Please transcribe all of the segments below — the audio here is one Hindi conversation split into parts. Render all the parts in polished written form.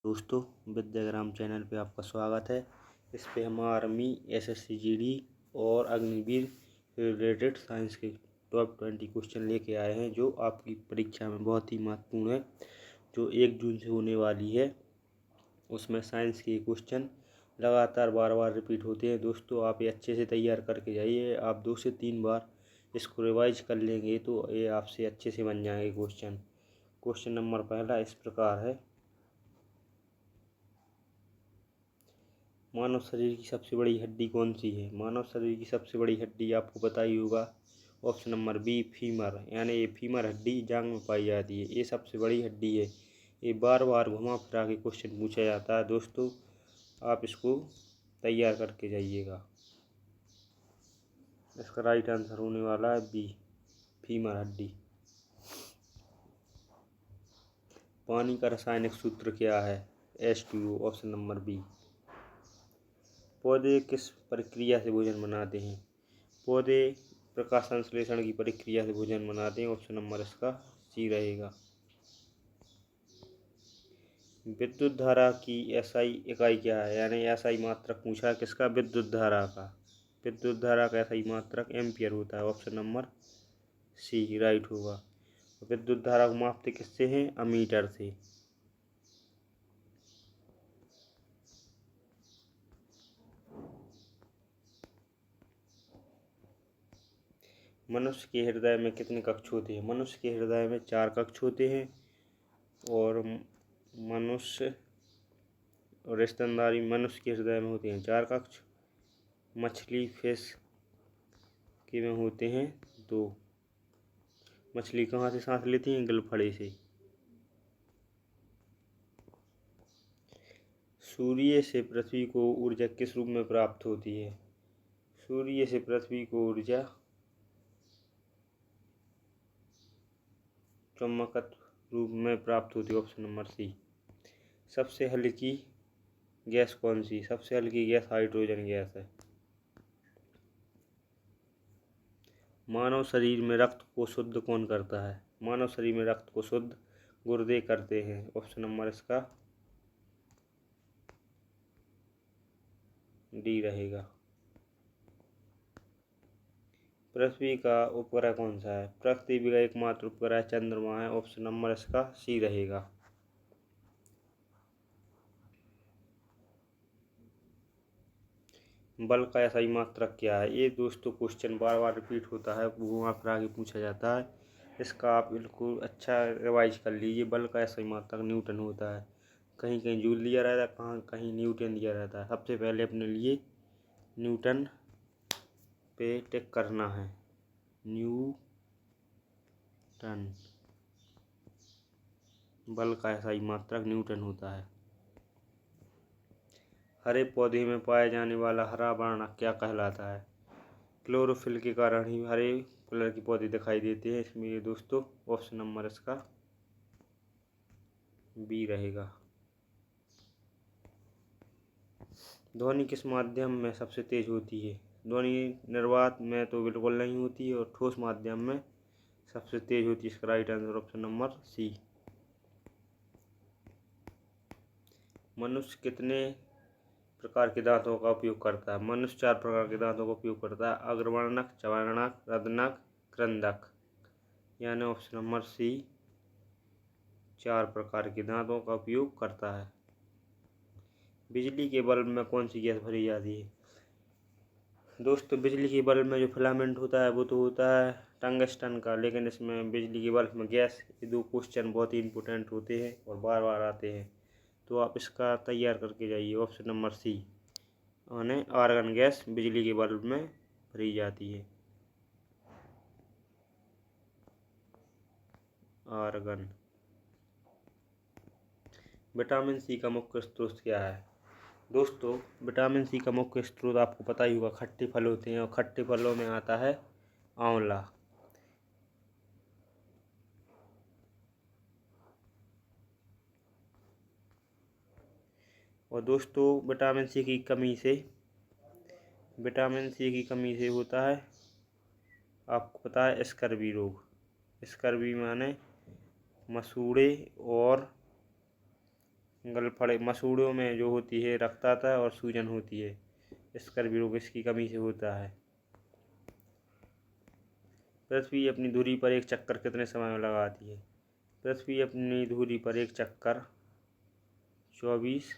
दोस्तों, विद्याग्राम चैनल पे आपका स्वागत है। इस पे हम आर्मी, एसएससी जीडी और अग्निवीर से रिलेटेड साइंस के टॉप 20 क्वेश्चन लेके आए हैं, जो आपकी परीक्षा में बहुत ही महत्वपूर्ण है, जो 1 जून से होने वाली है। उसमें साइंस के क्वेश्चन लगातार बार बार रिपीट होते हैं। दोस्तों, आप ये अच्छे से तैयार करके जाइए। आप 2 से 3 बार इसको रिवाइज कर लेंगे तो ये आपसे अच्छे से बन जाएंगे क्वेश्चन। क्वेश्चन नंबर पहला इस प्रकार है। मानव शरीर की सबसे बड़ी हड्डी कौन सी है? मानव शरीर की सबसे बड़ी हड्डी आपको पता ही होगा। ऑप्शन नंबर बी, फीमर, यानी ये फीमर हड्डी जांघ में पाई जाती है। ये सबसे बड़ी हड्डी है। ये बार बार घुमा फिरा के क्वेश्चन पूछा जाता है। दोस्तों, आप इसको तैयार करके जाइएगा। इसका राइट आंसर होने वाला है बी, फीमर हड्डी। पानी का रासायनिक सूत्र क्या है? H2O, option number B. पौधे किस प्रक्रिया से भोजन बनाते हैं? पौधे प्रकाश संश्लेषण की प्रक्रिया से भोजन बनाते हैं। ऑप्शन नंबर इसका सी रहेगा। विद्युत धारा की एसआई इकाई क्या है? यानी एसआई मात्रक पूछा है किसका? विद्युत धारा का। विद्युत धारा का एसआई मात्रक एम्पियर होता है। ऑप्शन नंबर सी राइट होगा। विद्युत धारा को मापते किससे हैं? अमीटर से। मनुष्य के हृदय में कितने कक्ष होते हैं? मनुष्य के हृदय में 4 कक्ष होते हैं। और मनुष्य और स्तनधारी मनुष्य के हृदय में होते हैं 4 कक्ष। मछली, फिश के में होते हैं 2। मछली कहाँ से सांस लेती हैं? गलफड़े से। सूर्य से पृथ्वी को ऊर्जा किस रूप में प्राप्त होती है? सूर्य से पृथ्वी को ऊर्जा चुंबकत्व रूप में प्राप्त होती है। Option number C. सबसे हल्की गैस कौन सी? सबसे हल्की गैस हाइड्रोजन गैस है। मानव शरीर में रक्त को शुद्ध कौन करता है? मानव शरीर में रक्त को शुद्ध गुर्दे करते हैं। ऑप्शन नंबर इसका डी रहेगा। पृथ्वी का उपग्रह कौन सा है? पृथ्वी का एकमात्र उपग्रह चंद्रमा है। ऑप्शन नंबर इसका सी रहेगा। बल का एसआई मात्रक क्या है? ये दोस्तों क्वेश्चन बार बार रिपीट होता है, घुमा फिरा के पूछा जाता है। इसका आप बिल्कुल अच्छा रिवाइज कर लीजिए। बल का एसआई मात्रक न्यूटन होता है। कहीं कहीं जूल दिया रहता है, कहाँ कहीं न्यूटन दिया रहता है। सबसे पहले अपने लिए न्यूटन पे टिक करना है। न्यूटन, बल का एसआई मात्रक न्यूटन होता है। हरे पौधे में पाया जाने वाला हरा वर्णक क्या कहलाता है? क्लोरोफिल के कारण ही हरे कलर के पौधे दिखाई देते हैं। इसमें ये दोस्तों ऑप्शन नंबर इसका बी रहेगा। ध्वनि किस माध्यम में सबसे तेज होती है? ध्वनि निर्वात में तो बिल्कुल नहीं होती है, और ठोस माध्यम में सबसे तेज होती है। इसका right answer option number C. मनुष्य कितने प्रकार के दांतों का उपयोग करता है? मनुष्य 4 प्रकार के दांतों का उपयोग करता है। अग्रवर्णक, चवर्णक, रदनक, क्रंदक, यानी ऑप्शन नंबर सी 4 प्रकार के दांतों का उपयोग करता है। बिजली के बल्ब में कौन सी गैस भरी जाती है? दोस्तों, बिजली के बल्ब में जो फिलामेंट होता है वो तो होता है टंगस्टन का, लेकिन इसमें बिजली के बल्ब में गैस, ये 2 क्वेश्चन बहुत ही इंपॉर्टेंट होते हैं और बार बार आते हैं, तो आप इसका तैयार करके जाइए। ऑप्शन नंबर सी, यानी आर्गन गैस बिजली के बल्ब में भरी जाती है। आर्गन। विटामिन सी का मुख्य स्रोत क्या है? दोस्तों, विटामिन सी का मुख्य स्रोत आपको पता ही होगा, खट्टे फल होते हैं, और खट्टे फलों में आता है आंवला। और दोस्तों, विटामिन सी की कमी से होता है, आपको पता है, स्कर्वी रोग। स्कर्वी माने मसूड़े और गलफड़े मसूड़ों में जो होती है रक्तता और सूजन होती है, स्कर्वी रोग इसकी कमी से होता है। पृथ्वी अपनी धुरी पर एक चक्कर कितने समय में लगाती है? पृथ्वी अपनी धुरी पर एक चक्कर 24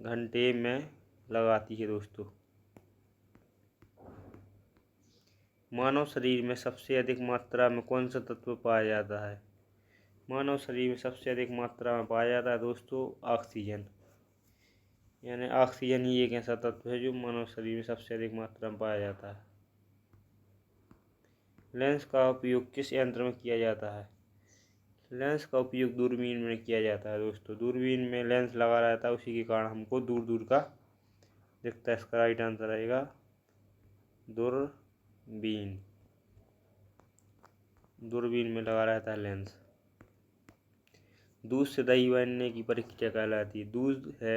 घंटे में लगाती है दोस्तों। मानव शरीर में सबसे अधिक मात्रा में कौन सा तत्व पाया जाता है? मानव शरीर में सबसे अधिक मात्रा में पाया जाता है दोस्तों ऑक्सीजन। यानी ऑक्सीजन ही एक ऐसा तत्व है जो मानव शरीर में सबसे अधिक मात्रा में पाया जाता है। लेंस का उपयोग किस यंत्र में किया जाता है? लेंस का उपयोग दूरबीन में किया जाता है दोस्तों। दूरबीन में लेंस लगा रहता है, उसी के कारण हमको दूर दूर का दिखता है। इसका राइट आंसर रहेगा दूरबीन। दूरबीन में लगा रहता है लेंस। दूध से दही बनने की प्रक्रिया कहलाती है।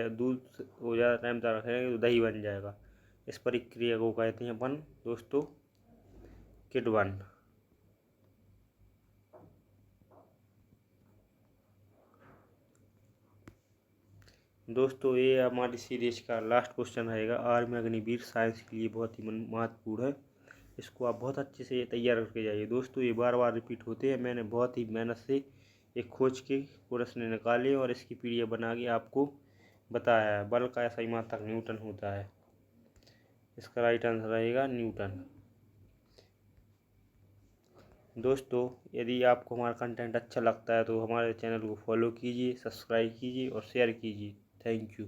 दूध हो ज़्यादा टाइम तक रखेंगे तो दही बन जाएगा। इस प्रक्रिया को कहते हैं अपन दोस्तों किण्वन। दोस्तों ये हमारी सीरीज का लास्ट क्वेश्चन रहेगा। आर्मी अग्निवीर साइंस के लिए बहुत ही महत्वपूर्ण है। इसको आप बहुत अच्छे से तैयार करके जाइए दोस्तों। ये बार बार रिपीट होते हैं। मैंने बहुत ही मेहनत से एक खोज के प्रश्न निकाले और इसकी पीडीएफ बना के आपको बताया है। बल का सही मात्रक न्यूटन होता है। इसका राइट आंसर रहेगा न्यूटन। दोस्तों यदि आपको हमारा कंटेंट अच्छा लगता है तो हमारे चैनल को फॉलो कीजिए, सब्सक्राइब कीजिए और शेयर कीजिए। Thank you.